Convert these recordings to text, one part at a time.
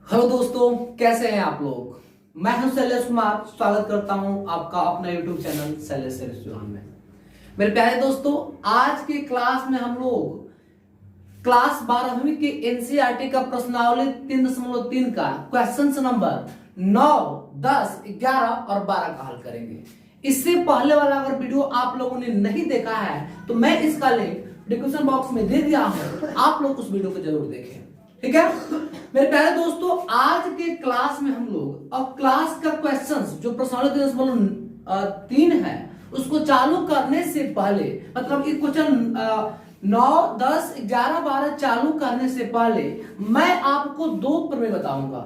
Hello दोस्तों, कैसे हैं आप लोग। मैं हूं शैलेश कुमार। स्वागत करता हूं आपका अपना यूट्यूब चैनल शैलेश में। मेरे प्यारे दोस्तों, आज के क्लास में हम लोग क्लास 12वीं के एनसीईआरटी का प्रश्नावली 3.3 का क्वेश्चन नंबर 9, 10, 11 और 12 का हल करेंगे। इससे पहले वाला अगर वीडियो आप लोगों ने नहीं देखा है तो मैं इसका लिंक डिस्क्रिप्शन बॉक्स में दे दिया हूं, आप लोग उस वीडियो को जरूर देखें। ठीक है मेरे प्यारे दोस्तों, आज के क्लास में हम लोग अब क्लास का क्वेश्चंस जो प्रश्नावली 3 है उसको चालू करने से पहले, मतलब ये क्वेश्चन 9, 10, 11, 12 चालू करने से पहले मैं आपको दो प्रमेय बताऊंगा।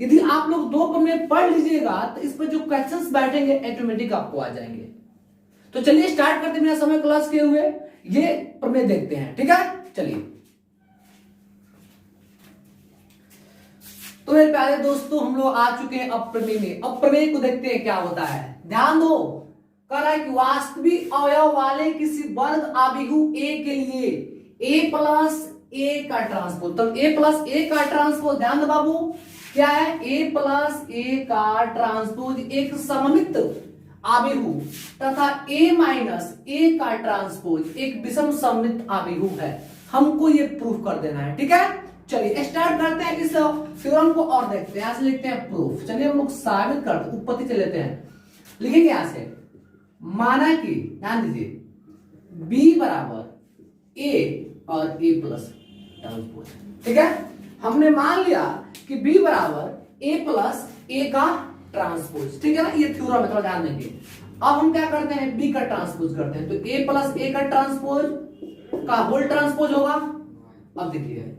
यदि आप लोग दो प्रमेय पढ़ लीजिएगा तो इस पर जो क्वेश्चंस बैठेंगे ऑटोमेटिक आपको आ जाएंगे। तो चलिए स्टार्ट करते बिना समय क्लास किए हुए ये प्रमेय देखते हैं। ठीक है, चलिए। तो मेरे प्यारे दोस्तों, हम लोग आ चुके हैं अप्रमेय में। अप्रमेय को देखते हैं क्या होता है। ध्यान दो, कह रहा है कि वास्तविक अवयव वाले किसी वर्ग आव्यूह ए के लिए a प्लस ए का ट्रांसपोज, तो a प्लस ए का ट्रांसपोज, ध्यान दो बाबू, क्या है a प्लस ए का ट्रांसपोज एक सममित आव्यूह तथा a माइनस ए का ट्रांसपोज एक विषम सममित आव्यूह है। हमको ये प्रूफ कर देना है। ठीक है, चलिए स्टार्ट करते हैं इस थ्योरम को और देखते हैं। यहां से लिखते हैं प्रूफ। चलिए हम लोग साबित करते हैं, उत्पत्ति से लेते हैं, लिखेंगे यहां से। माना कि, ध्यान दीजिए, b बराबर a और a प्लस ट्रांसपोज। ठीक है, हमने मान लिया कि b बराबर a प्लस a का ट्रांसपोज। ठीक है ना, ये थ्योरम है, थोड़ा ध्यान देंगे। अब हम क्या करते हैं, b का ट्रांसपोज करते हैं, तो a प्लस a का ट्रांसपोज का होल ट्रांसपोज होगा। अब देखिए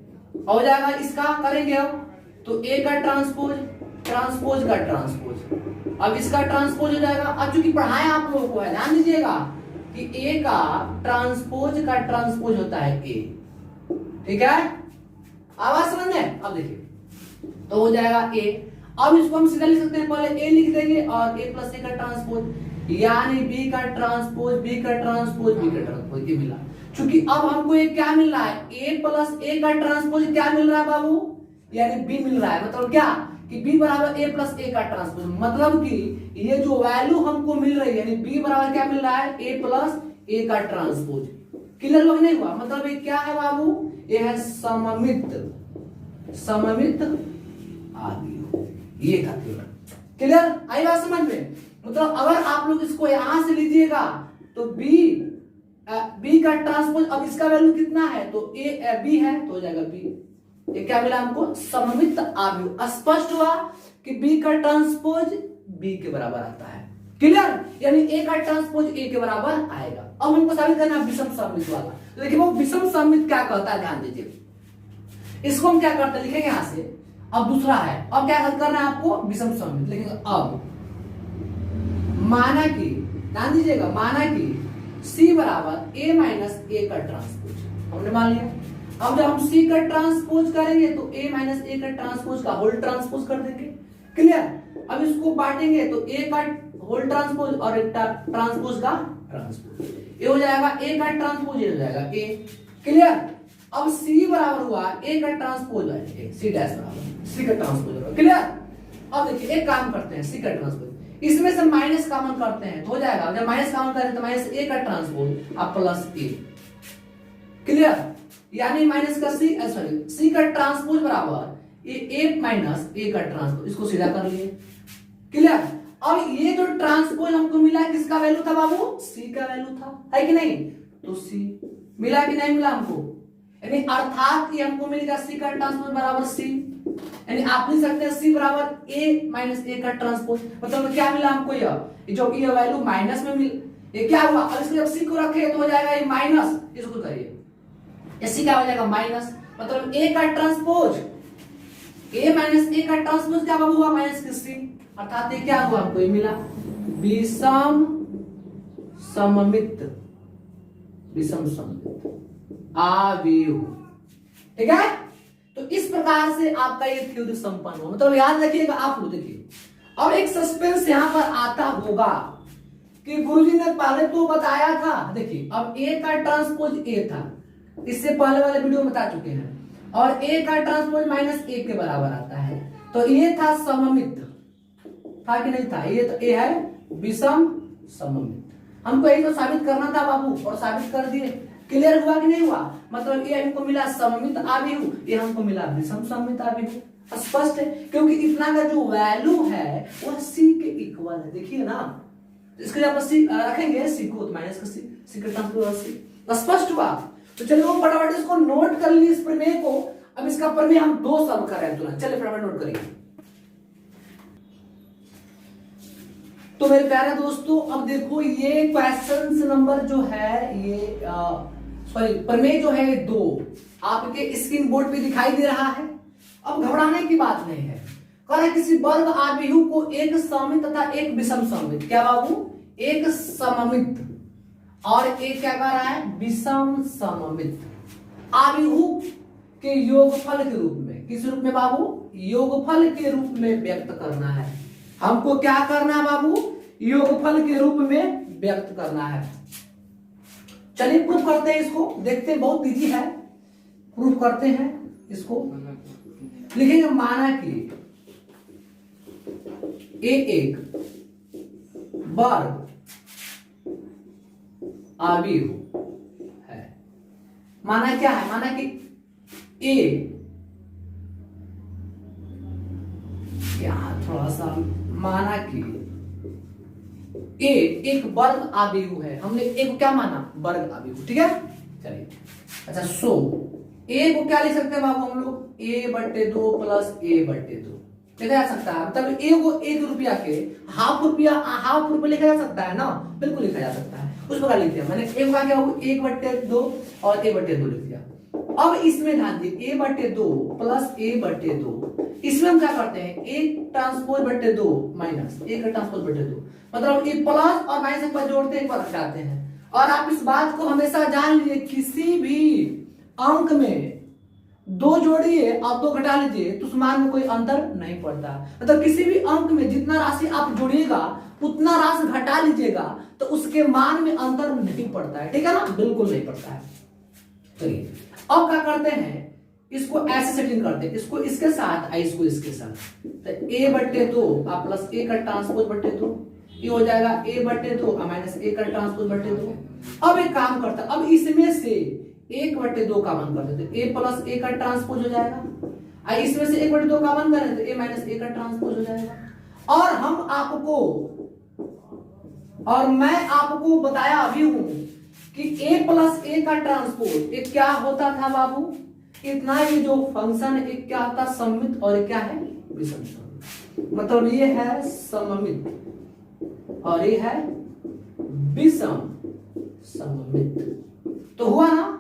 हो जाएगा, इसका करेंगे अब, तो a का ट्रांसपोज, ट्रांसपोज का ट्रांसपोज, अब इसका ट्रांसपोज हो जाएगा। अब चूंकि पढ़ाएं आप लोगों को है, ध्यान दीजिएगा कि a का ट्रांसपोज का ट्रांसपोज होता है a। ठीक है, आवाज समझ में। अब देखिए तो हो जाएगा a। अब इसको हम सीधा लिख सकते हैं, पहले a लिख देंगे और a प्लस a का ट्रांसपोज, यानी b का ट्रांसपोज, b का ट्रांसपोज, b का ट्रांसपोज, ये मिला। चूंकि अब हमको ये क्या मिल रहा है, a प्लस a का ट्रांसपोज क्या मिल रहा है बाबू, यानी b मिल रहा है। मतलब क्या कि b बराबर a प्लस a का ट्रांसपोज, मतलब कि ये जो वैल्यू हमको मिल रही है, यानी b बराबर क्या मिल रहा है, a प्लस a का ट्रांसपोज। क्लियर लोग नहीं हुआ, मतलब ये क्या है बाबू, ये है सममित आव्यूह, ये था थ्योरम। क्लियर, आई बात समझ में। मतलब अगर आप लोग इसको यहां से लीजिएगा तो b का ट्रांसपोज, अब इसका वैल्यू कितना है, तो b है तो हो जाएगा b। ये क्या मिला हमको, सममित आव्यूह। स्पष्ट हुआ कि b का ट्रांसपोज b के बराबर आता है। क्लियर, यानी a का ट्रांसपोज a के बराबर आएगा। अब हमको साबित करना है विषम सममित वाला। तो देखिए वो विषम सममित क्या कहता है, ध्यान दीजिए। इसको हम क्या करते हैं, लिखेंगे यहां से। अब दूसरा है, अब क्या हल करना है आपको, विषम सममित लिखेंगे। अब माना कि, ध्यान दीजिएगा, माना कि c बराबर a माइनस a का ट्रांसपोज, हमने मान लिया। अब जब हम c का ट्रांसपोज करेंगे तो a माइनस a का ट्रांसपोज का होल ट्रांसपोज कर देंगे। क्लियर, अब इसको बांटेंगे तो a का होल ट्रांसपोज और एक ट्रांसपोज का ट्रांसपोज, ये हो जाएगा a का ट्रांसपोज, ये हो जाएगा a। क्लियर, अब c बराबर हुआ a का ट्रांसपोज है c डैश बराबर c का ट्रांसपोज होगा। क्लियर, अब देखिए एक काम करते हैं, c का ट्रांसपोज, इसमें से माइनस कॉमन करते हैं तो हो जाएगा, जब माइनस कॉमन करें तो माइनस a का ट्रांसपोज अब प्लस a। क्लियर, यानी माइनस का c का ट्रांसपोज बराबर a माइनस a का ट्रांसपोज, इसको सीधा कर लिए। क्लियर, अब ये जो ट्रांसपोज हमको मिला है किसका वैल्यू था बाबू, c का वैल्यू था, है कि नहीं, तो c मिला कि नहीं मिला हमको, यानी अर्थात ये हमको मिलेगा c का ट्रांसपोज बराबर c, यानी आप लिख सकते हैं c बराबर a माइनस a का ट्रांसपोज। मतलब क्या मिला हमको, यह जो ये वैल्यू माइनस में मिल, ये क्या हुआ, अब इसको जब c को रखे तो हो जाएगा ये माइनस, इसको करिए c क्या हो जाएगा माइनस, मतलब a का ट्रांसपोज, a माइनस a का ट्रांसपोज क्या बाबू हुआ, माइनस के c, अर्थात ये क्या हुआ हमको, ये मिला विषम सममित आव्यूह। ठीक है, तो इस प्रकार से आपका ये थ्योरी संपन्न हो। मतलब याद रखिएगा आप लोग। देखिए अब एक सस्पेंस यहां पर आता होगा कि गुरुजी ने पहले तो बताया था, देखिए अब a का ट्रांसपोज a था, इससे पहले वाले वीडियो में बता चुके हैं। और ए का ट्रांसपोज माइनस ए के बराबर आता है। तो ये था सममित, था कि नहीं था? ये तो ए है विषम सममित। हमको यही तो साबित करना था बाबू, और साबित कर दिए। क्लियर हुआ कि नहीं हुआ? मतलब ये हमको मिला सममित आव्यूह, ये हमको मिला विषम सममित आव्यूह। स्पष्ट है, क्योंकि इतना का जो वैल्यू है वह सी के इक्वल है। देखिए ना, इसके लिए आप सी रखेंगे, सी को माइनस का सी का ट्रांसपोज सी। स्पष्ट हुआ? तो चलिए वो फटाफट इसको नोट कर ली, इस प्रमेय को। अब इसका प्रमेय हम दो सॉल्व कर रहे हैं तुरंत। चलिए फटाफट नोट करेंगे। तो मेरे प्यारे दोस्तों, अब देखो ये क्वेश्चन नंबर जो है ये सॉरी प्रमेय जो है दो आपके स्क्रीन बोर्ड पे दिखाई दे रहा है। अब घबराने की बात नहीं है। कह रहा है किसी वर्ग आव्यूह को एक सममित तथा एक विषम सममित, क्या बाबू? एक सममित और एक क्या कह रहा है? विषम सममित आव्यूह के योगफल के रूप में। किस रूप में बाबू? योगफल के रूप में व्यक्त करना है। हमको क्या करना है बाबू? योगफल के रूप में व्यक्त करना है। चलिए प्रूफ करते हैं इसको, देखते हैं, बहुत इजी है। प्रूफ करते हैं इसको। लिखेंगे माना कि ए एक वर्ग आव्यूह है। माना क्या है? माना कि ए क्या, थोड़ा सा, माना कि ए एक वर्ग आव्यूह है। हमने ए को क्या माना? वर्ग आव्यूह। ठीक है, चलिए। अच्छा, सो ए को क्या लिख सकते हैं बाबू हम लोग? ए बट्टे दो प्लस ए बट्टे दो लिखा जा सकता है। मतलब ए को 1 रुपया के हाफ रुपया लिखा जा सकता है ना? बिल्कुल लिखा जा सकता है। उस प्रकार लिख दिया मैंने। एक का क्या होगा? 1/2 और a/2 लिख दिया। अब इसमें ध्यान दिए, a/2 प्लस a/2, इसमें हम क्या करते हैं? एक ट्रांसपोज बट्टे 2 माइनस एक का ट्रांसपोज बट्टे 2, मतलब ये प्लस और माइनस एक बार जोड़ते हैं, एक बार हटाते हैं। और आप इस बात को हमेशा जान लीजिए, किसी भी अंक में 2 जोड़िए और 2 घटा लीजिए तो उस मान में कोई अंतर नहीं पड़ता। मतलब किसी भी अंक में जितना राशि आप जोड़िएगा उतना राशि घटा लीजिएगा तो उसके मान में अंतर नहीं पड़ता है। ठीक है ना? बिल्कुल नहीं पड़ता है। चलिए अब क्या करते हैं? इसको ऐसे सेटिंग करते हैं, इसको इसके साथ, इसको इसके साथ। तो a/2 और प्लस a का ट्रांसपोज बट्टे 2, ये हो जाएगा a/2 और माइनस a का ट्रांसपोज बट्टे 2। अब एक काम करता है, अब इसमें से 1/2 कॉमन कर देते, a प्लस a का ट्रांसपोज हो जाएगा। इसमें से 1/2 कॉमन करें तो a माइनस a का ट्रांसपोज हो जाएगा। और हम आपको, और मैं आपको बताया अभी हूं कि a प्लस a का ट्रांसपोज एक क्या होता था बाबू? इतना ही जो फंक्शन एक क्या होता? सममित, और एक क्या है? विषम सममित। मतलब ये है सममित और ये है विषम सममित। तो हुआ ना?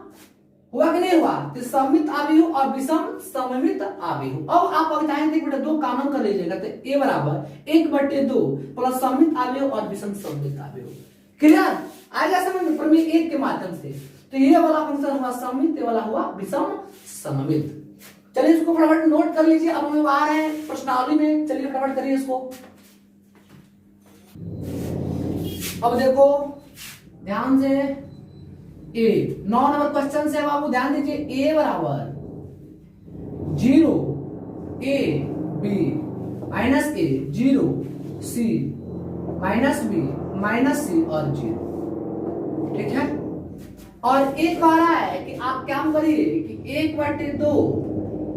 हुआ कि नहीं हुआ? तो सममित आव्यूह और विषम सममित आव्यूह। अब आप अगर चाहें तो 2 कॉमन कर लीजिएगा तो a बराबर 1/2 प्लस सममित आव्यूह और विषम सममित आव्यूह। क्लियर? आ गया समझ में? प्रमेय 1 के माध्यम से। तो ये वाला फंक्शन हुआ सममित, ये वाला हुआ विषम सममित। चलिए इसको फटाफट नोट कर लीजिए। अब हम आ रहे हैं प्रश्नावली में। चलिए फटाफट करिए इसको। अब देखो ध्यान से, ए 9 नंबर क्वेश्चन से बाबू ध्यान दीजिए। a बराबर 0 a b minus a 0 c minus b minus c और 0। ठीक है? और एक कह रहा है कि आप क्या करिए कि 1/2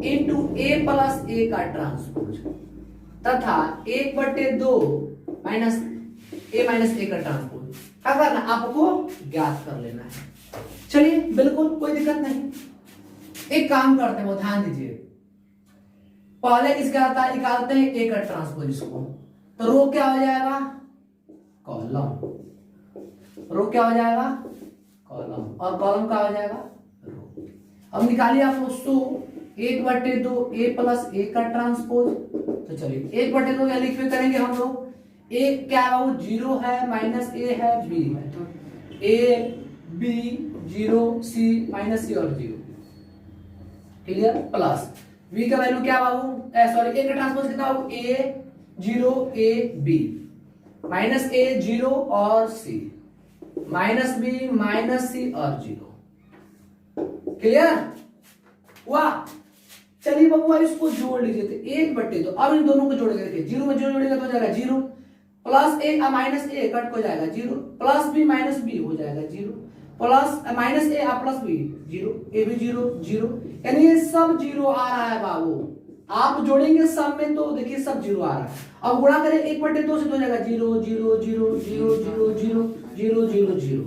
इंटू a प्लस a का ट्रांसपोज तथा 1/2 माइनस a का ट्रांसपोज क्या करना? आपको ज्ञात कर लेना है। चलिए बिल्कुल कोई दिक्कत नहीं। एक काम करते हैं, वो ध्यान दीजिए। पहले इसका निकालते हैं a का ट्रांसपोज, इसको तो रो क्या हो जाएगा? कॉलम। रो क्या हो जाएगा? कॉलम। और कॉलम का हो जाएगा रो। अब निकालिए आप लोग। सो 1/2 a प्लस a का ट्रांसपोज। तो चलिए 1/2 क्या लिख करेंगे हम लोग? a क्या है वो? 0 है, माइनस a है, b है, a b 0 c minus c और 0। क्लियर? प्लस v का वैल्यू क्या बाबू? सॉरी a का ट्रांसपोज कितना बाबू? a 0 a b minus a 0 और c minus b minus c और 0। क्लियर हुआ? चलिए बबुआ इसको जोड़ लीजिए, तो 1/2। अब इन दोनों को जोड़ के देखिए, 0 में 0 जोड़ेगा तो हो जाएगा 0, प्लस ए माइनस ए कट हो जाएगा 0, प्लस बी माइनस बी हो जाएगा 0, प्लस माइनस ए प्लस बी 0, ए भी 0 0, यानी ये सब 0 आ रहा है बाबू। आप जोड़ेंगे सब में तो देखिए सब 0 आ रहा है। अब गुणा करें 1/2 से तो हो जाएगा 0 0 0 0 0 0 0 0 0,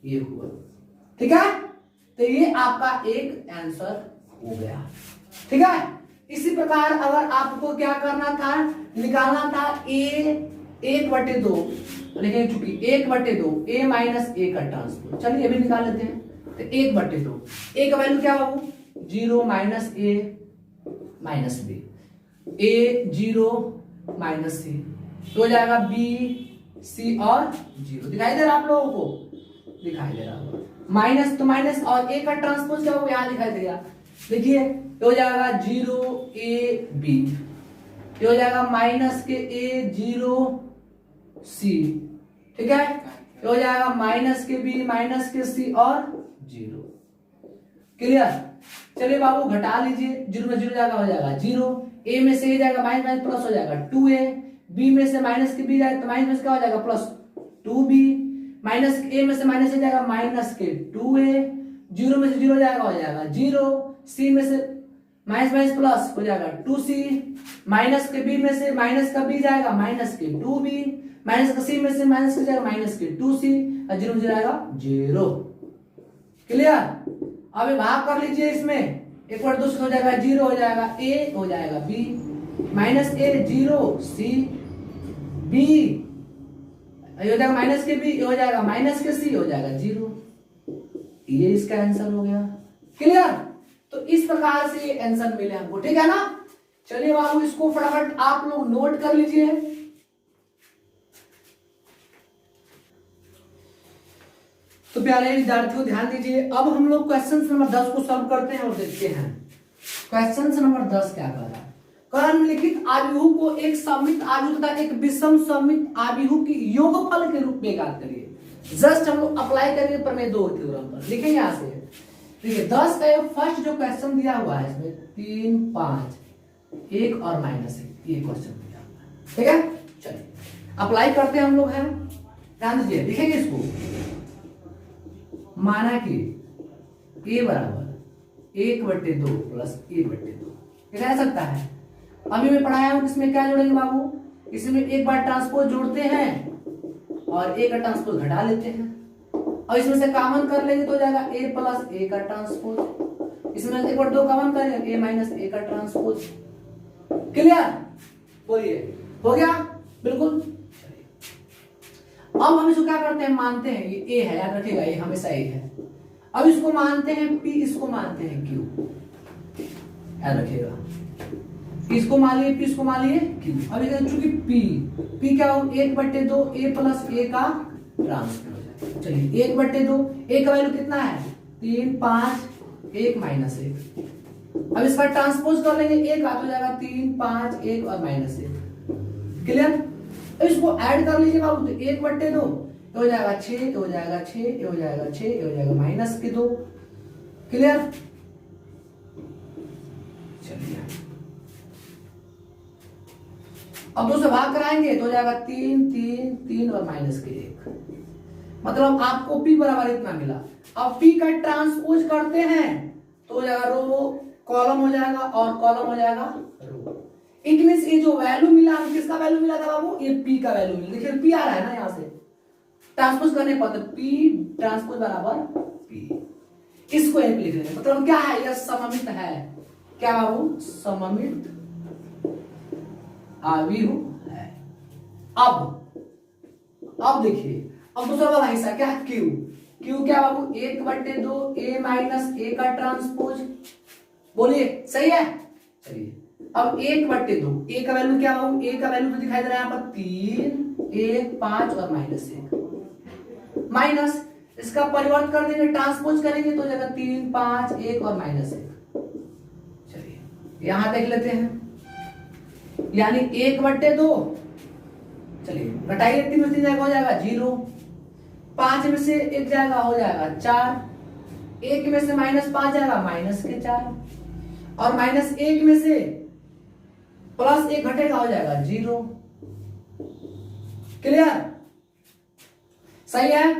ये हुआ। ठीक है, तो ये आपका एक आंसर हो गया। ठीक है, इसी प्रकार अगर आपको क्या करना था, निकालना था a 1/2, लेकिन चूंकि 1/2 a माइनस ए का ट्रांसपोज, चलिए ये भी निकाल लेते हैं। तो 1/2 a का वैल्यू क्या बाबू, 0 minus A minus B, a 0 minus C, तो हो जाएगा b c और 0। दिखाई दे रहा आप लोगों को, दिखाई दे रहा होगा। माइनस तो माइनस और a का ट्रांसपोज क्या होगा, यहां दिखाई देगा। देखिए तो हो जाएगा 0 a b, ये हो जाएगा माइनस के a 0 c, ठीक है, ये हो जाएगा माइनस के b माइनस के c और 0। क्लियर। चलिए बाबू घटा लीजिए, 0 में 0 जाएगा हो जाएगा 0, a में से a जाएगा माइनस माइनस प्लस हो जाएगा 2a, b में से माइनस के b जाएगा तो माइनस में से क्या हो जाएगा प्लस 2b, माइनस a में से माइनस a जाएगा माइनस के 2a, 0 में से 0 जाएगा हो जाएगा 0, c में से माइनस माइनस प्लस हो जाएगा 2c, माइनस के b में से माइनस का b जाएगा माइनस के 2b, माइनस का c में से माइनस का जाएगा माइनस के 2c, और 0 में जाएगा 0। क्लियर। अब भाग कर लीजिए, इसमें 1/2 से हो जाएगा 0, हो जाएगा a, हो जाएगा b, minus a 0 c b, हो जाएगा माइनस के b, हो जाएगा माइनस के c, हो जाएगा 0। ये इसका आंसर हो गया। क्लियर। तो इस प्रकार से ये आंसर मिले हमको, ठीक है ना। चलिए बाबू इसको फटाफट आप लोग नोट कर लीजिए। तो प्यारे विद्यार्थियों ध्यान दीजिए, अब हम लोग क्वेश्चन नंबर 10 को सॉल्व करते हैं और देखते हैं क्वेश्चन नंबर 10 क्या कर रहा है। निम्नलिखित आव्यूह को एक सममित आव्यूह तथा एक विषम सममित आव्यूह की योगफल के रूप में ज्ञात करिए। जस्ट हम लोग अप्लाई करेंगे प्रमेय 2 थ्योरम पर। लिखेंगे यहां से, देखिए 10 का फर्स्ट जो क्वेश्चन दिया हुआ है इसमें 3 5 1 और -1, ये क्वेश्चन दिया हुआ है। ठीक है, चलिए अप्लाई करते हैं हम लोग है। ध्यान दीजिए, लिखेंगे इसको, माना कि a बराबर 1/2 प्लस a/2, ये रह सकता है। अभी मैं पढ़ाया हूं, इसमें क्या जोड़ेंगे बाबू, इसमें एक बार ट्रांसपोज जोड़ते हैं और a का ट्रांसपोज घटा लेते हैं, और इसमें से कॉमन कर लेंगे तो हो जाएगा a प्लस a का ट्रांसपोज, इसमें 1/2 कॉमन करेंगे a माइनस a का ट्रांसपोज। क्लियर, बोलिए हो गया बिल्कुल। अब हम इसको क्या करते हैं, मानते हैं ये a है, याद रखिएगा ये हमेशा a है। अब इसको मानते हैं p, इसको मानते हैं q, याद रखिएगा, इसको मान लिए p, इसको मान लिए q। अब चूंकि p क्या हो, 1/2 a प्लस a का ट्रांसपोज। चलिए 1/2, a का वैल्यू कितना है 3 5 1 -1। अब इसका ट्रांसपोज कर लेंगे, एक आ जाएगा 3 5 1 और -1। क्लियर। इसको ऐड कर लीजिए बाबू, तो 1/2 हो जाएगा 6, हो जाएगा 6, हो जाएगा 6, हो जाएगा -2। क्लियर। चलिए अब 2 से भाग कराएंगे तो हो जाएगा 3 3 3 और -1, मतलब आपको p बराबर इतना मिला। अब p का ट्रांसपोज करते हैं तो हो जाएगा रो कॉलम हो जाएगा और कॉलम हो जाएगा रो। इट मींस ये जो वैल्यू मिला, किसका वैल्यू मिला था बाबू, ये p का वैल्यू मिला। देखिए p आ रहा है ना, यहां से ट्रांसपोज करने पर p ट्रांसपोज बराबर p, इसको एक लिख लेंगे। मतलब क्या है, यह सममित है। क्या बाबू, सममित आव्यूह है। अब देखिए, अब दूसरा वाला हिस्सा क्या है, q क्या बाबू, 1/2 a माइनस a का ट्रांसपोज। बोलिए सही है। चलिए अब 1/2, a का वैल्यू क्या बाबू, a का वैल्यू तो दिखाई दे रहा है यहाँ पर 3 1 5 और -1, माइनस इसका परिवर्तन कर देंगे, ट्रांसपोज करेंगे तो हो जाएगा 3 5 1 और -1। चलिए यहां देख लेते हैं, यानी 1/2, चलिए घटाइए, 3 में 3 जाएगा हो जाएगा 0, 5 में से 1 जाएगा हो जाएगा 4, 1 में से -5 जाएगा -4। और -1 में से +1 घटेगा, हो जाएगा 0। क्लियर? सही है,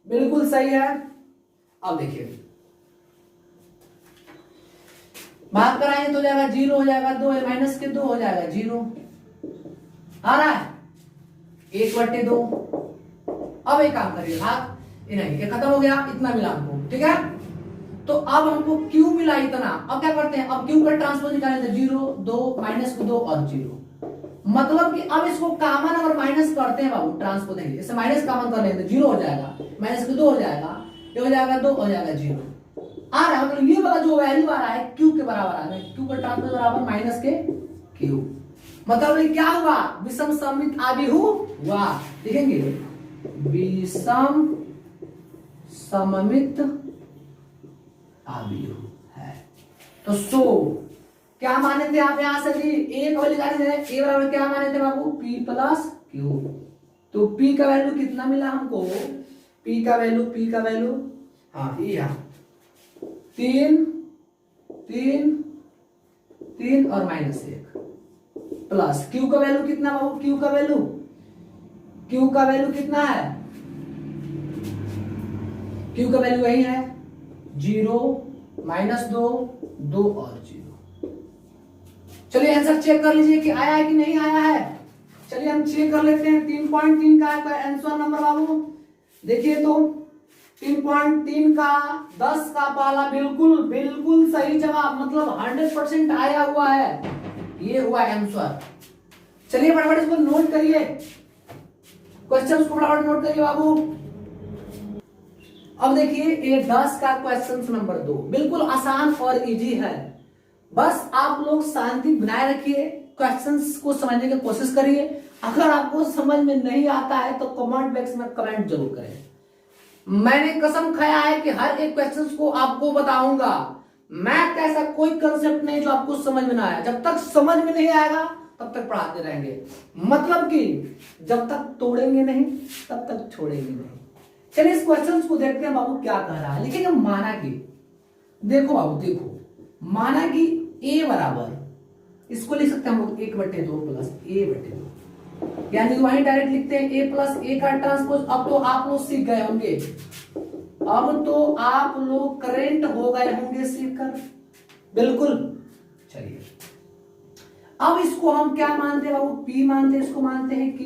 बिल्कुल सही है। अब देखिए भाग कराएंगे तो हो जाएगा 0, हो जाएगा 2, -2 हो जाएगा 0। आ रहा है 1/2। अब एक काम करिए, भाग ये नहीं, ये खत्म हो गया, इतना मिला हमको, ठीक है। तो अब हमको Q मिला इतना। अब क्या करते हैं, अब Q का ट्रांसपोज निकालेंगे, 0, 2, -2 और 0। मतलब कि अब इसको कॉमन अगर माइनस करते हैं बाबू, ट्रांसपोज देंगे, इससे माइनस कॉमन कर लेंगे तो 0 हो जाएगा, -2 हो जाएगा, ये हो जाएगा 2, हो जाएगा 0। आ रहा है, मतलब ये वाला जो वैल्यू आ रहा है Q के बराबर आ रहा है, Q का ट्रांसपोज बराबर -Q। मतलब ये क्या हुआ, विषम सममित आव्यूह हुआ। देखेंगे विषम सममित आव्यूह है। तो सो क्या माने थे आप यहां से भी एक वाली निकाले थे, ए बराबर क्या माने थे बाबू, P + Q। तो P का वैल्यू कितना मिला हमको, P का वैल्यू हाँ ये 3 और -1 प्लस Q का वैल्यू कितना बाबू, Q का वैल्यू कितना है, Q का वैल्यू वही है 0, -2, 2 और 0। चलिए आंसर चेक कर लीजिए कि आया है कि नहीं आया है। चलिए हम चेक कर लेते हैं। 3.3 का आंसर नंबर बाबू देखिए तो 3.3 का 10 का पाला बिल्कुल सही जवाब, मतलब 100% आया हुआ है, ये हुआ आंसर। चलिए फटाफट इसको नोट करिए, क्वेश्चन को फटाफट नोट करिए बाबू। अब देखिए ये 10 का क्वेश्चन नंबर 2 बिल्कुल आसान और इजी है। बस आप लोग शांति बनाए रखिए, क्वेश्चंस को समझने की कोशिश करिए। अगर आपको समझ में नहीं आता है तो कमेंट बॉक्स में कमेंट जरूर करें। मैंने कसम खाया है कि हर एक क्वेश्चंस को आपको बताऊंगा। मैथ का ऐसा कोई कंसेप्ट नहीं जो आपको समझ में ना आया। जब तक समझ में नहीं आएगा तब तक पढ़ाते रहेंगे, मतलब कि जब तक तोड़ेंगे नहीं तब तक छोड़ेंगे नहीं। चलिए इस क्वेश्चन को देखते हैं बाबू क्या कह रहा है। लिखेंगे माना कि, देखो बाबू देखो, माना कि a बराबर, इसको लिख सकते हैं हम 1/2 प्लस a/2, यानी वहीं डायरेक्ट लिखते हैं a प्लस a का ट्रांसपोज। अब तो आप लोग सीख गए होंगे, अब तो आप लोग करेंट हो गए होंगे सीखकर, बिल्कुल। चलिए अब इसको हम क्या मानते हैं बाबू, p मानते हैं, इसको मानते हैं q।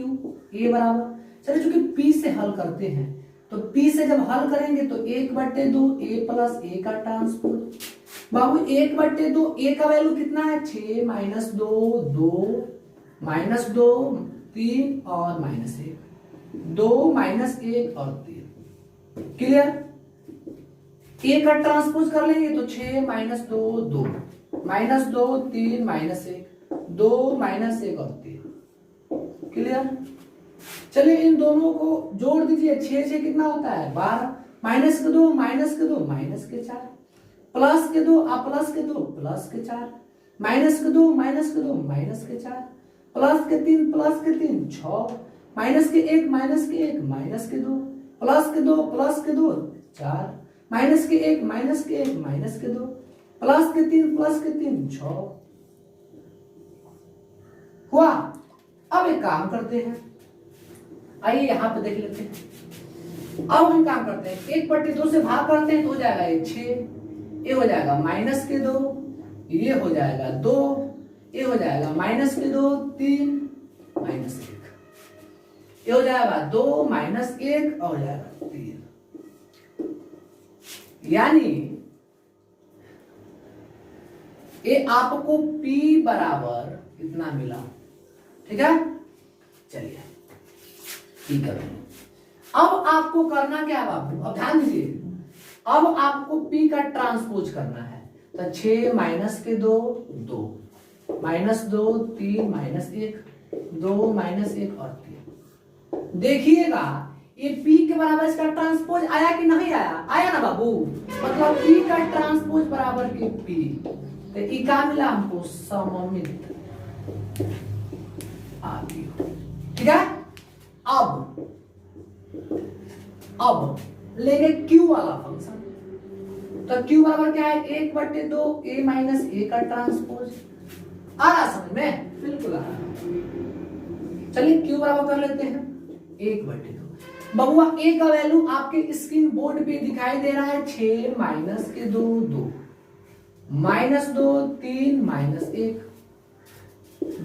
a बराबर, चलिए चूंकि p से हल करते हैं तो p से जब हल करेंगे तो 1/2 a प्लस a का ट्रांसपोज। बाबू 1/2 a का वैल्यू कितना है 6, -2, 2, -2, 3 और -1, 2, -1 और 3। क्लियर? a का ट्रांसपोज कर लेंगे तो 6, -2, 2, -2, 3, -1, 2, -1 और 3। क्लियर? चलिए इन दोनों को जोड़ दीजिए, 6 से कितना होता है 12, -2, -2, -4, +2, +2, +4, -2, -2, -4, +3, +3, 6, -1, -1, -2, +2, +2, 4, -1, -1, -2, +3, 6 हुआ। अब एक काम करते हैं, आइए यहां पे देख लेते हैं। अब हम काम करते हैं 1/2 से भाग करते हैं तो हो जाएगा ये 6, ये हो जाएगा -2, ये हो जाएगा 2, ये हो जाएगा -2, 3, -1, ये हो जाएगा 2, -1 और हो जाएगा 3। यानी ये आपको P बराबर इतना मिला, ठीक है। चलिए ठीक है, अब आपको करना क्या है बाबू, अब ध्यान दीजिए, अब आपको P का ट्रांसपोज करना है। तो 6 -2, 2, -2, 3, -1, 2, -1 और 3। देखिएगा ये P के बराबर इसका ट्रांसपोज आया कि नहीं आया, आया ना बाबू, मतलब P का ट्रांसपोज बराबर के P। तो ई का मिला हमको सममित आव्यूह, ठीक है। अब लेंगे Q वाला फंक्शन। तो क्यू बराबर क्या है 1/2 a माइनस a का ट्रांसपोज। आ रहा समझ में? बिल्कुल आ रहा। चलिए क्यू बराबर कर लेते हैं 1/2। बबुआ a का वैल्यू आपके स्क्रीन बोर्ड पे दिखाई दे रहा है 6 माइनस के 2 2 माइनस 2 3 माइनस 1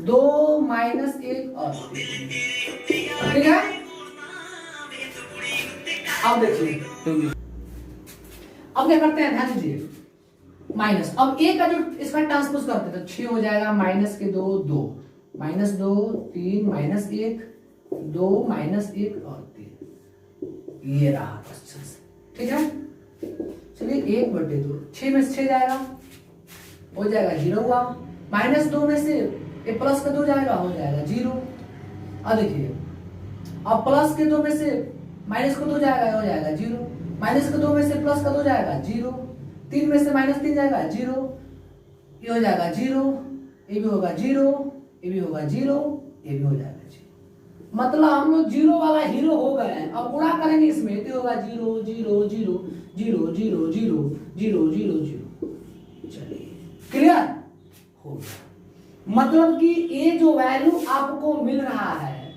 2 माइनस 1 और ठीक है। अब देखिए अब क्या करते हैं, ध्यान दीजिए माइनस, अब a का जो इसका ट्रांसपोज करते हैं तो 6 हो जाएगा माइनस के 2 2 माइनस 2 3 माइनस 1 2 माइनस 1 और 3। ये रहा क्वेश्चन, ठीक है। चलिए 1/2 6 में से 6 जाएगा हो जाएगा 0 हुआ, माइनस 2 में से ये प्लस का 2 जाएगा हो जाएगा 0। अब देखिए अब प्लस के 2 में से माइनस का 2 जाएगा हो जाएगा 0, माइनस के 2 में से प्लस का 2 जाएगा 0, 3 में से माइनस 3 जाएगा 0, ये हो जाएगा 0, ये भी होगा 0, ये भी होगा 0, ये भी हो जाएगा 0। मतलब हम लोग 0 वाला हीरो हो गए हैं। अब गुणा करेंगे इसमें तो होगा 0 0 0 0 0 0 0 0 0। चलिए क्लियर हो गया। मतलब कि ये जो वैल्यू आपको मिल रहा है,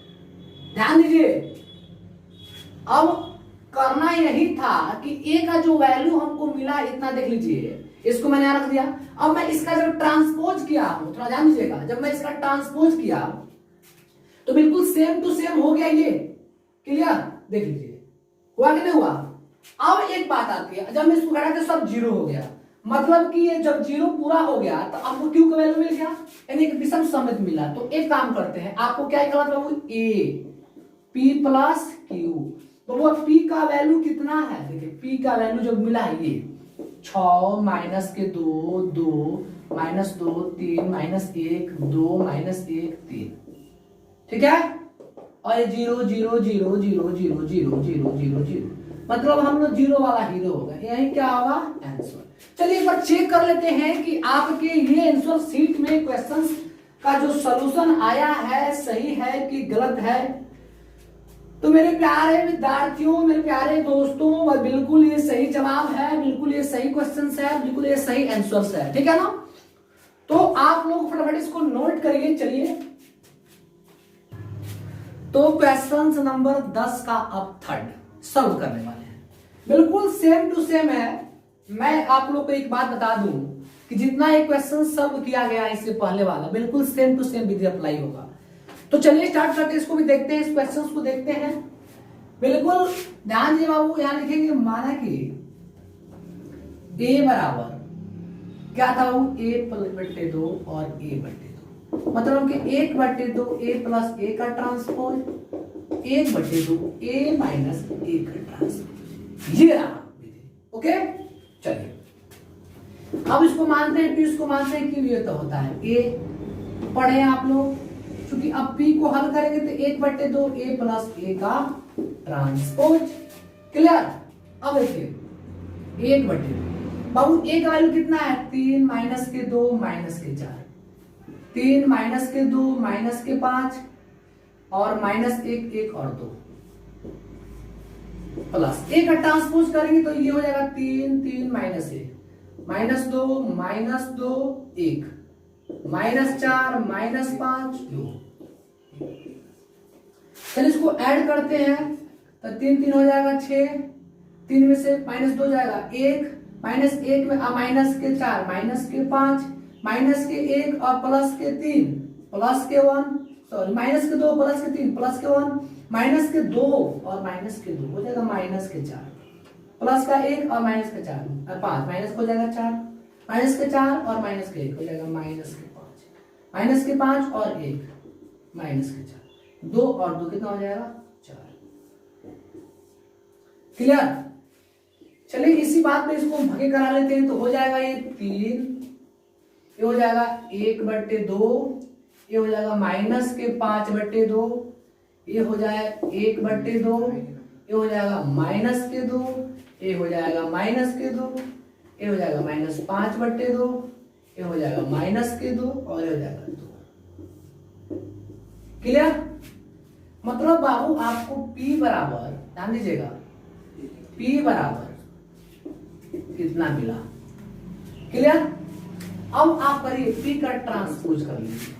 ध्यान दीजिए, अब करना यही था कि a का जो वैल्यू हमको मिला इतना देख लीजिए, इसको मैंने यहां रख दिया। अब मैं इसका जब ट्रांसपोज किया हूं, थोड़ा ध्यान दीजिएगा, जब मैं इसका ट्रांसपोज किया तो बिल्कुल सेम टू सेम हो गया ये, क्लियर। देख लीजिए हुआ कि नहीं हुआ। अब एक बात आती है, जब मैं इसको घटा के सब 0 हो गया, मतलब कि ये जब 0 पूरा हो गया तो आपको क्यू का वैल्यू मिल गया, यानी एक विषम समित मिला। तो एक काम करते हैं, आपको क्या निकालना था, वो a p प्लस क्यू। तो वो p का वैल्यू कितना है, देखिए p का वैल्यू जब मिला है ये 6 माइनस के 2 2 माइनस 2 3 माइनस 1 2 माइनस 1 3, ठीक है। और ये 0 0 0 0 0 0 0 0 0, मतलब हम लोग 0 वाला हीरो हो गए। यही क्या होगा आंसर। चलिए एक बार चेक कर लेते हैं कि आपके ये आंसर शीट में क्वेश्चंस का जो सॉल्यूशन आया है सही है कि गलत है। तो मेरे प्यारे विद्यार्थियों, मेरे प्यारे दोस्तों, बिल्कुल ये सही जवाब है, बिल्कुल ये सही क्वेश्चंस है, बिल्कुल ये सही आंसर्स है, ठीक है ना। तो आप लोग फटाफट इसको नोट करिए। चलिए तो क्वेश्चन नंबर 10 का अब थर्ड सॉल्व करने वाले हैं, बिल्कुल सेम टू सेम है। मैं आप लोग को एक बात बता दूं कि जितना एक क्वेश्चन सॉल्व किया गया इससे पहले वाला बिल्कुल सेम टू सेम विधि अप्लाई होगा। तो चलिए स्टार्ट करते हैं, इसको भी देखते हैं, इस क्वेश्चन को देखते हैं। बिल्कुल ध्यान दीजिए बाबू, यहां लिखेंगे माना कि a बराबर क्या था वो a/2 और a/2, मतलब कि 1/2 a प्लस a का ट्रांसपोज 1/2 a माइनस a का ट्रांसपोज, ये रहा विधि। ओके चलिए अब इसको मानते हैं p, इसको मानते हैं कि ये तो होता है a। पढ़े आप लोग, क्योंकि अब p को हल करेंगे तो 1/2 a प्लस a का ट्रांसपोज, क्लियर। अब देखिए 1/2 बाबू a का वैल्यू कितना है 3 माइनस के 2 माइनस के 4, 3 माइनस के 2 माइनस के 5 और माइनस 1 1 और 2 प्लस a का ट्रांसपोज करेंगे तो ये हो जाएगा 3 3 minus 1 minus 2 minus 2 1 minus 4 minus 5 2। चलिए इसको ऐड करते हैं तो 3 3 हो जाएगा 6, 3 में से माइनस 2 जाएगा 1, माइनस 1 में माइनस के 4 माइनस के 5 माइनस के 1 और प्लस के 3 प्लस के 1, सॉरी माइनस के 2 प्लस के 3 प्लस के 1 माइनस के 2 और माइनस के 2 हो जाएगा माइनस के 4 प्लस का 1 और माइनस के 4 और 5 माइनस हो जाएगा 4 माइनस के 4 और माइनस के 1 हो जाएगा माइनस के 5 माइनस के 5 और 1 माइनस के 4 2 और 2 कितना हो जाएगा 4, क्लियर। चलिए इसी बात में इसको भागे करा लेते हैं तो हो जाएगा ये 3, ये हो जाएगा 1/2, ये हो जाएगा माइनस के 5/2, ये हो जाएगा 1/2, ये हो जाएगा माइनस के 2, ये हो जाएगा माइनस के 2, ये हो जाएगा माइनस 5/2, ये हो जाएगा माइनस के 2 और ये हो जाएगा 2, क्लियर। मतलब बाबू आपको p बराबर, ध्यान दीजिएगा, p बराबर इतना मिला। क्लियर? अब आप करिए पी का ट्रांसपोज कर लीजिए,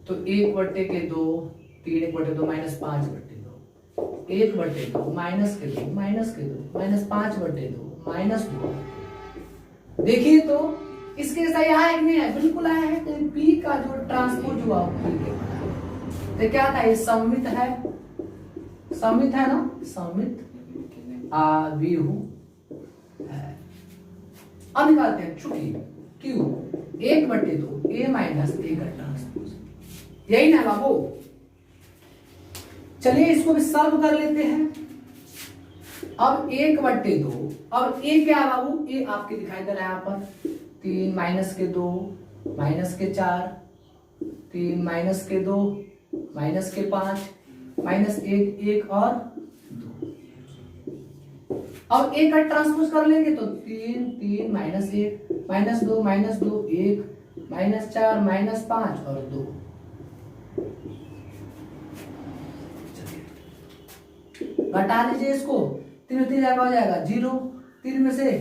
तो 1/2, 3 1/2 -5/2, 1/2 माइनस के 2 -5/2 -2। देखिए तो इसके जैसा यहाँ है कि नहीं है? बिल्कुल आया है। तो पी का जो ट्रांसपोज हुआ पी के बना, तो क्या था? ये सममित है, सममित है ना, सममित आव्यूह है। अब निकालते हैं चूंकि क्यू 1/2 a माइनस a का ट्रांसपोज, यही ना बाबू। चलिए इसको भी सॉल्व कर लेते हैं। अब 1/2, अब a क्या है बाबू? a आपके दिखाई दे रहा है यहाँ पर 3 माइनस के 2 माइनस के 4, 3 माइनस के 2 माइनस के 5 माइनस 1 1 और 2। अब a का ट्रांसपोज कर लेंगे तो 3 3 माइनस 1 -2 -2 1 -4 -5 और 2। घटा लीजिए इसको, 3 3 जाएगा हो जाएगा 0, 3 में से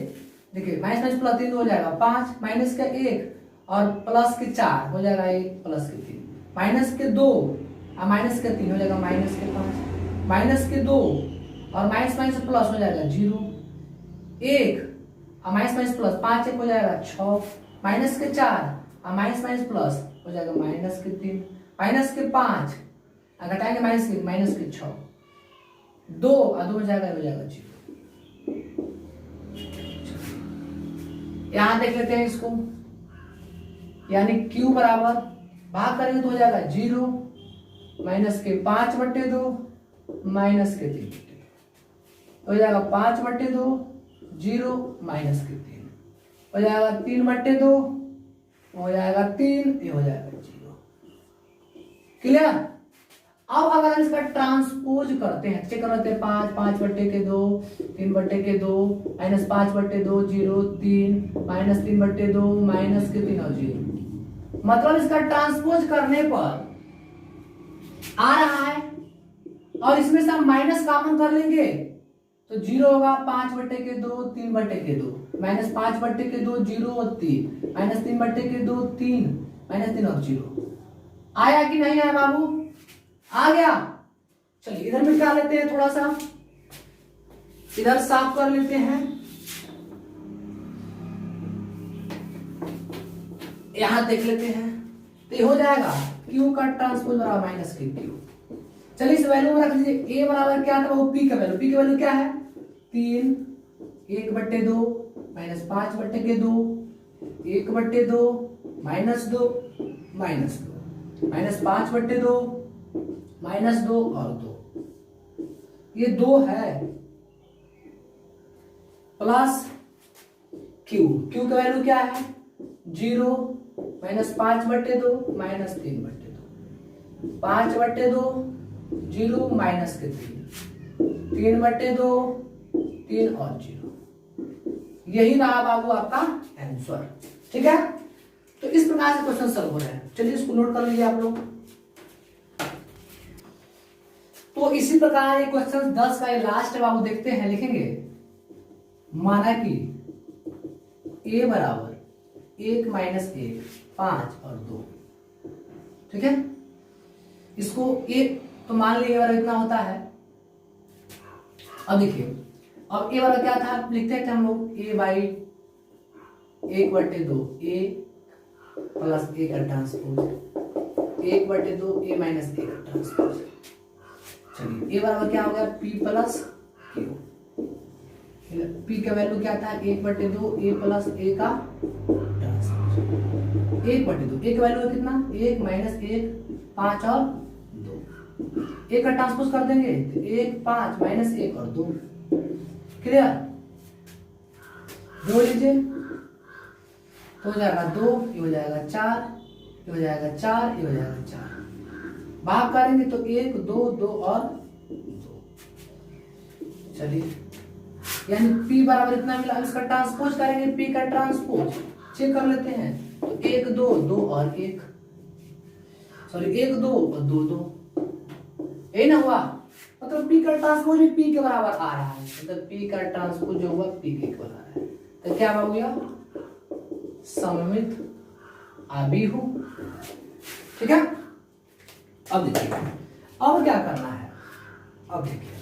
देखिए माइनस प्लस 3 हो जाएगा 5 माइनस का 1 और प्लस के 4 हो जाएगा 1 प्लस के 3 माइनस के 2 और माइनस के 3 हो जाएगा माइनस के 5 माइनस के 2 और माइनस माइनस प्लस हो जाएगा 0 1 और माइनस माइनस प्लस 5 1 हो जाएगा 6 माइनस के 4 और माइनस माइनस प्लस हो जाएगा माइनस के 3 माइनस के 5 घटाएंगे माइनस के 6 2 और 2 हो जाएगा 0। यहां देख लेते हैं इसको, यानी q बराबर भाग करेंगे तो हो जाएगा 0 माइनस के 5/2 माइनस के 3 हो जाएगा 5/2 0 माइनस के 3 हो जाएगा 3/2 हो जाएगा 3 ये हो जाएगा 0। क्लियर? अब अगर हम इसका ट्रांसपोज करते हैं, चेक करते हैं 5 5/2 3/2 -5/2 0 3 -3/2 माइनस के 3 और 0। मतलब इसका ट्रांसपोज करने पर आ रहा है और इसमें से हम माइनस कॉमन कर लेंगे तो 0 होगा 5/2 3/2 -5/2 0 और 3 -3/2 3 -3 और 0। आया कि नहीं आया बाबू? आ गया। चलिए इधर मिटा लेते हैं, थोड़ा सा इधर साफ कर लेते हैं। यहां देख लेते हैं तो ये हो जाएगा Q का ट्रांसपोज बराबर माइनस के Q। चलिए इस वैल्यू में रख लीजिए। A बराबर क्या था वो P का वैल्यू, P का वैल्यू क्या है 3 1/2 -5/2 1/2 -2 -5/2 -2 और 2, ये 2 है प्लस Q का वैल्यू क्या है 0 -5/2 -3/2 5/2 0 माइनस के 3 3/2 3 और 0। यही रहा बाबू आपका आंसर। ठीक है, तो इस प्रकार से क्वेश्चन सॉल्व हो रहे हैं। चलिए इसको नोट कर लीजिए आप लोग। तो इसी प्रकार ये क्वेश्चन 10 का ये लास्ट है बाबू, देखते हैं। लिखेंगे माना कि a बराबर 1 माइनस 1 5 और 2। ठीक है, इसको a तो मान लीजिए वाला इतना होता है। अब देखिए, अब a वाला क्या था लिखते हैं हम लोग a by 1/2 a plus a का ट्रांसपोज 1/2 a माइनस a का ट्रांसपोज। चलिए a बराबर क्या हो गया p प्लस q। p का वैल्यू क्या था 1/2 a प्लस a का ट्रांसपोज 1/2 a का वैल्यू है कितना 1 माइनस 1 5 और 2। a का ट्रांसपोज कर देंगे तो 1 5 माइनस 1 और 2। क्लियर? जोड़ लीजिए तो हो जाएगा 2, ये हो जाएगा 4, ये हो जाएगा 4, ये हो जाएगा 4। भाग करेंगे तो 1 2 2 और 2। चलिए, यानी p बराबर इतना मिला। इसका ट्रांसपोज करेंगे, p का ट्रांसपोज चेक कर लेते हैं तो 1 2 2 और 1 सॉरी 1 2 और 2 2, ये ना हुआ। मतलब पी का ट्रांसपोज भी पी के बराबर आ रहा है, मतलब पी का ट्रांसपोज जो हुआ पी के बराबर आ रहा है, तो क्या हो गया सममित आव्यूह। ठीक है, अब देखिए अब क्या करना है, अब देखिए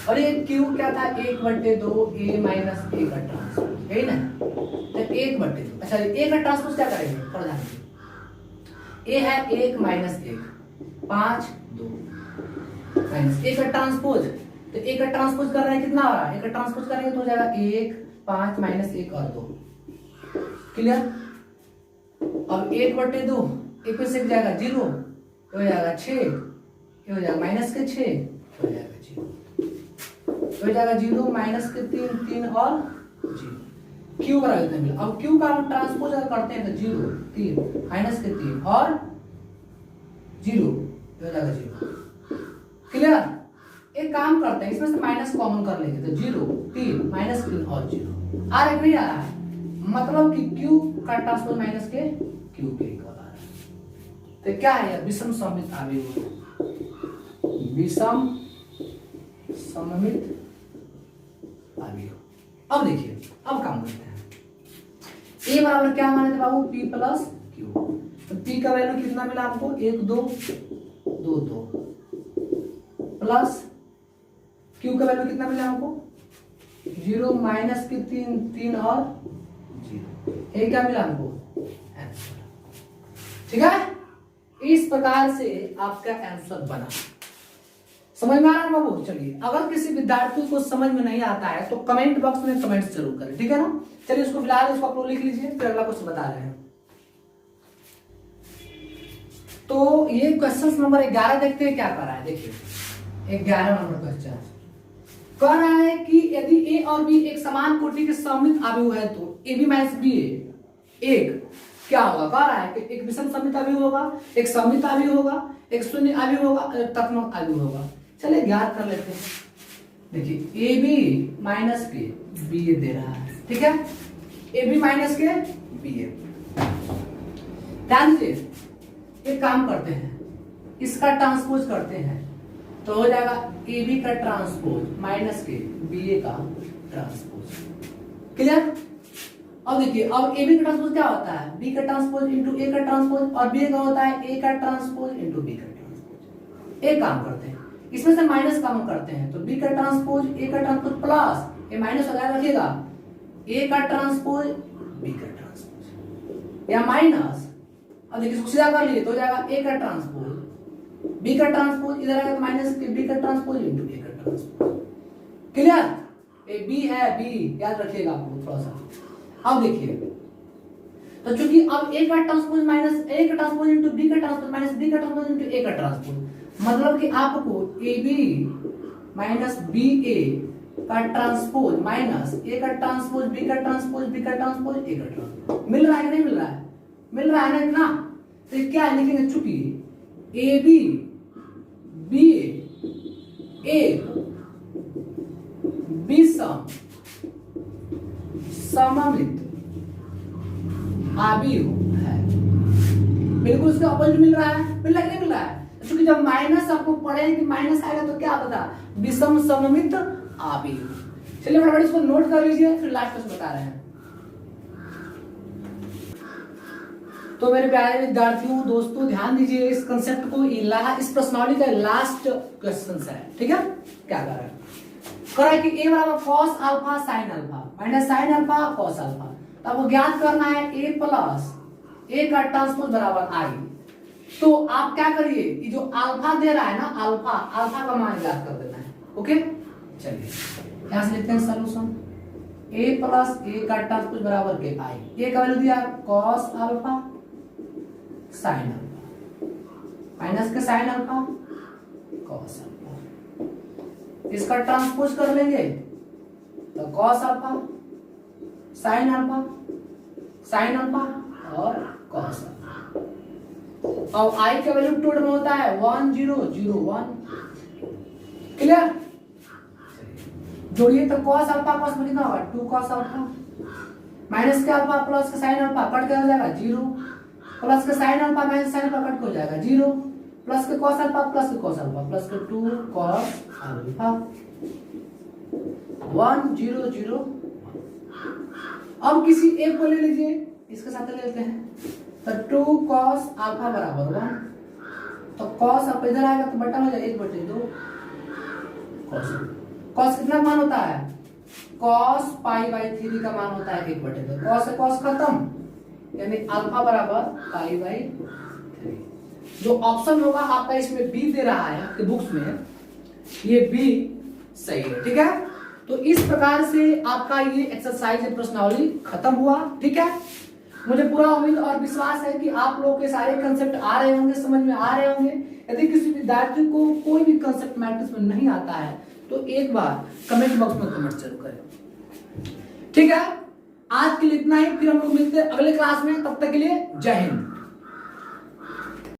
और ये क्यू क्या था 1/2 a माइनस a का ट्रांसपोज है ना, तो 1/2 अच्छा a का ट्रांसपोज क्या करेंगे थोड़ा ध्यान दीजिए, a है 1 माइनस 1 5 2 माइनस a का ट्रांसपोज, तो a का ट्रांसपोज कर रहे हैं कितना आ रहा है, a का ट्रांसपोज करेंगे तो हो जाएगा 1 5 माइनस 1 और 2 क्लियर। अब 1/2 1 पे से जाएगा 0 हो जाएगा 6, ये हो जाएगा माइनस के 6 हो जाएगा 0, हो जाएगा 0 माइनस के 3 3 और 0 क्यू बराबर कितना मिला। अब क्यू का हम ट्रांसपोज अगर करते हैं तो 0 3 माइनस के 3 और 0 हो जाएगा 0 क्लियर। एक काम करते हैं इसमें से माइनस कॉमन कर लेंगे तो 0 3 माइनस 3 और 0 आ रहा है नहीं आ रहा है, मतलब कि क्यू का ट्रांसपोज माइनस के क्यू के इक्वल आ रहा है, तो क्या है विषम सममित आव्यूह, विषम सममित आव्यूह। अब देखिए अब काम करते हैं, a बराबर क्या माने थे बाबू p प्लस क्यू, तो p का वैल्यू कितना मिला हमको 1 2 2 2 प्लस q का वैल्यू कितना मिला हमको 0 माइनस के 3 3 और 0, ये क्या मिला हमको आंसर। ठीक है, इस प्रकार से आपका आंसर बना, समझ में आ रहा है बाबू। चलिए अगर किसी विद्यार्थी को समझ में नहीं आता है तो कमेंट बॉक्स में कमेंट्स जरूर करें, ठीक है ना। चलिए उसको फिलहाल उसको आप लोग लिख लीजिए, फिर अगला क्वेश्चन बता रहे हैं। तो ये क्वेश्चन नंबर 11 देखते हैं क्या कर रहा है, देखिए 11 नंबर क्वेश्चन कह रहा है कि यदि a और b एक समान कोटि के सममित आव्यूह है तो ab माइनस b एक क्या होगा, कह रहा है कि एक विषम सममित आव्यूह होगा, एक सममित आव्यूह होगा, एक शून्य आव्यूह होगा, एक तत्सम आव्यूह होगा। चलिए ज्ञात कर लेते हैं, देखिए ए बी माइनस के बी ए दे रहा है, ठीक है ए बी माइनस के बी ए। ध्यान दीजिए एक काम करते हैं, इसका ट्रांसपोज करते हैं तो हो जाएगा ए बी का ट्रांसपोज माइनस के बी ए का ट्रांसपोज, क्लियर। अब देखिए अब ए बी का ट्रांसपोज क्या होता है बी का ट्रांसपोज इंटू ए का ट्रांसपोज, और बी का होता है ए का ट्रांसपोज इंटू बी का ट्रांसपोज। एक काम करते हैं इसमें से माइनस कम करते हैं तो बी का ट्रांसपोज ए का ट्रांसपोज प्लस ये माइनस लगाए रखिएगा ए का ट्रांसपोज बी का ट्रांसपोज या माइनस, अब देखिए इसको सीधा कर लिए तो हो जाएगा ए का ट्रांसपोज बी का ट्रांसपोज, इधर आएगा तो माइनस के बी का ट्रांसपोज इंटू ए का ट्रांसपोज, क्लियर। ए बी है बी याद रखिएगा आपको थोड़ा सा। अब देखिए तो चूंकि अब ए का ट्रांसपोज माइनस ए का ट्रांसपोज इंटू बी का ट्रांसपोज माइनस बी का ट्रांसपोज इंटू ए का ट्रांसपोज, मतलब कि आपको ए बी माइनस बी ए का ट्रांसपोज माइनस ए का ट्रांसपोज बी का ट्रांसपोज बी का ट्रांसपोज ए का ट्रांसपोज मिल रहा है कि नहीं मिल रहा है, मिल रहा है ना। तो क्या लिखेंगे चूंकि ए बी बी ए विषम सममित आव्यूह है, बिल्कुल उसका अपोजिट मिल रहा है, मिल रहा है कि नहीं मिल रहा है। क्योंकि जब माइनस आपको पढ़े कि माइनस आएगा तो क्या बता विषम सममित आव्यूह। चलिए फटाफट इसको नोट कर लीजिए फिर लास्ट क्वेश्चन बता रहे हैं। तो मेरे प्यारे विद्यार्थियों दोस्तों ध्यान दीजिए इस कंसेप्ट को, इस प्रश्नावली का लास्ट क्वेश्चन है, ठीक है। क्या कर रहा है कह रहा है कि a बराबर cos alpha sin alpha minus sin alpha cos alpha, तो आपको ज्ञात करना है a प्लस a का ट्रांसपोज बराबर i। तो आप क्या करिए ये जो अल्फा दे रहा है ना अल्फा का मान ज्ञात कर देना है, ओके। चलिए यहां से लिखते हैं सॉल्यूशन a प्लस a का ट्रांसपोज बराबर के i, a का वैल्यू दिया cos alpha sin alpha minus के sin अल्फा cos अल्फा, इसका ट्रांसपोज कर लेंगे तो cos अल्फा sin अल्फा और cos अल्फा। अब i का वैल्यू टू में होता है 1 0 0 1, क्लियर। जोड़िए तो cos अल्फा cos में कितना होगा 2 cos अल्फा माइनस के अल्फा प्लस के sin अल्फा कट के हो जाएगा 0 प्लस के sin alpha minus sin alpha cut के हो जाएगा 0, प्लस के कॉस अल्फा प्लस के कॉस अल्फा प्लस के 2 कॉस अल्फा 1 0 0। अब किसी एक को ले लीजिए, इसके साथ ले लेते हैं, तो 2 कॉस अल्फा बराबर 1, तो कॉस अल्फा इधर आएगा तो बटा हो जाएगा 1/2 कॉस। कॉस कितना मान होता है, कॉस पाई बाई 3 का मान होता है 1/2। कॉस से कॉस खत्म, यानी अल्फा बराबर पाई बाई 3। जो ऑप्शन होगा आपका इसमें बी दे रहा है आपके बुक्स में, ये बी सही है। ठीक है, तो इस प्रकार से आपका ये एक्सरसाइज प्रश्नावली खत्म हुआ। ठीक है, मुझे पूरा उम्मीद और विश्वास है कि आप लोगों के सारे कंसेप्ट आ रहे होंगे, समझ में आ रहे होंगे। यदि किसी विद्यार्थी को कोई भी कंसेप्ट मैट्रिक्स में नहीं आता है तो एक बार कमेंट बॉक्स में कमेंट जरूर करें। ठीक है, आज के लिए इतना ही, फिर हम लोग मिलते हैं अगले क्लास में, तब तक के लिए जय हिंद।